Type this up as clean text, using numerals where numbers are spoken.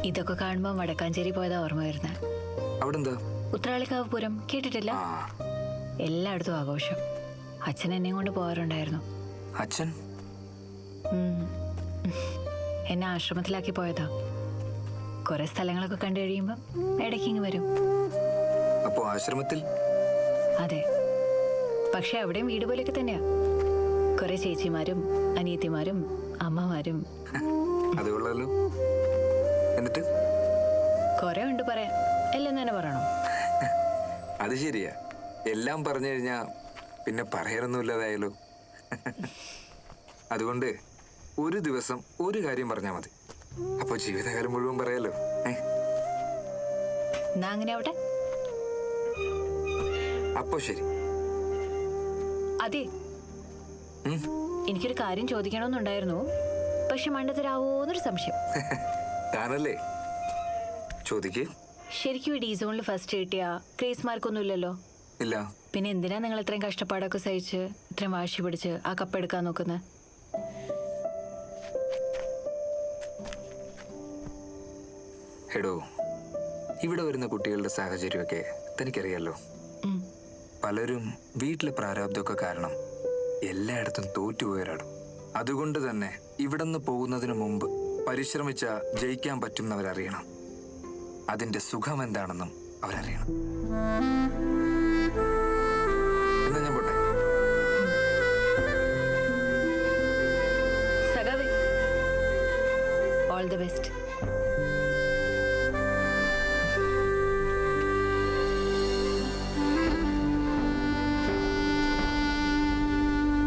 ഇതൊക്കെ കാണുമ്പോൾ വടക്കാഞ്ചേരി പോയതാ ഓർമ്മ വരുന്നത്. അവിടെ എന്താ? ഉത്രാളിക്കാവ് പൂരം കേട്ടിട്ടില്ല? എല്ലായിടത്തും ആഘോഷം. അച്ഛൻ എന്നെയും കൊണ്ട് പോകാറുണ്ടായിരുന്നു. അച്ഛൻ എന്നെ ആശ്രമത്തിലാക്കി പോയതാ. കുറെ സ്ഥലങ്ങളൊക്കെ കണ്ടു കഴിയുമ്പം ഇടയ്ക്കിങ് വരും. അപ്പോ ആശ്രമത്തിൽ? അതെ, പക്ഷെ അവിടെയും വീട് പോലെയൊക്കെ തന്നെയാ. കുറെ ചേച്ചിമാരും അനിയത്തിമാരും അമ്മമാരും. അത് കൊള്ളാലോ. എന്നിട്ട് കുറെ ഉണ്ട് പറയാൻ. എല്ലാം തന്നെ പറയണോ? അത് ശരിയാ, എല്ലാം പറഞ്ഞു കഴിഞ്ഞാ പിന്നെ പറയാനൊന്നുമില്ലാതായാലോ. അതുകൊണ്ട് ഒരു ദിവസം ഒരു കാര്യം പറഞ്ഞാൽ മതി, അപ്പൊ ജീവിതകാലം മുഴുവൻ പറയാലോ. എന്നാ അങ്ങനെ ആവട്ടെ. അപ്പൊ ശരി. അതെ, എനിക്കൊരു കാര്യം ചോദിക്കണമെന്നുണ്ടായിരുന്നു, പക്ഷെ മണ്ടത്തരാവോന്നൊരു സംശയം. താനല്ലേ, ചോദിക്കേ. ശരിക്കും ഈ ഡി സോണിൽ ഫസ്റ്റ് കിട്ടിയ ക്രേസ് മാർക്കൊന്നും ഇല്ലല്ലോ? ഇല്ല. പിന്നെ എന്തിനാ നിങ്ങൾ ഇത്രയും കഷ്ടപ്പാടൊക്കെ സഹിച്ച് ഇത്രയും വാശി പിടിച്ച് ആ കപ്പ് എടുക്കാൻ നോക്കുന്നത്? എടോ, ഇവിടെ വരുന്ന കുട്ടികളുടെ സാഹചര്യമൊക്കെ തനിക്കറിയാലോ. പലരും വീട്ടിലെ പ്രാരാബ്ദമൊക്കെ കാരണം എല്ലായിടത്തും തോറ്റുപോയവരാടും. അതുകൊണ്ട് തന്നെ ഇവിടെ നിന്ന് പോകുന്നതിന് മുമ്പ് പരിശ്രമിച്ച ജയിക്കാൻ പറ്റുന്നവരറിയണം. അതിന്റെ സുഖം എന്താണെന്നും അവരറിയണം. എന്നാ ഞാൻ പോട്ടെ. സഖാവേ, ഓൾ ദി ബെസ്റ്റ്.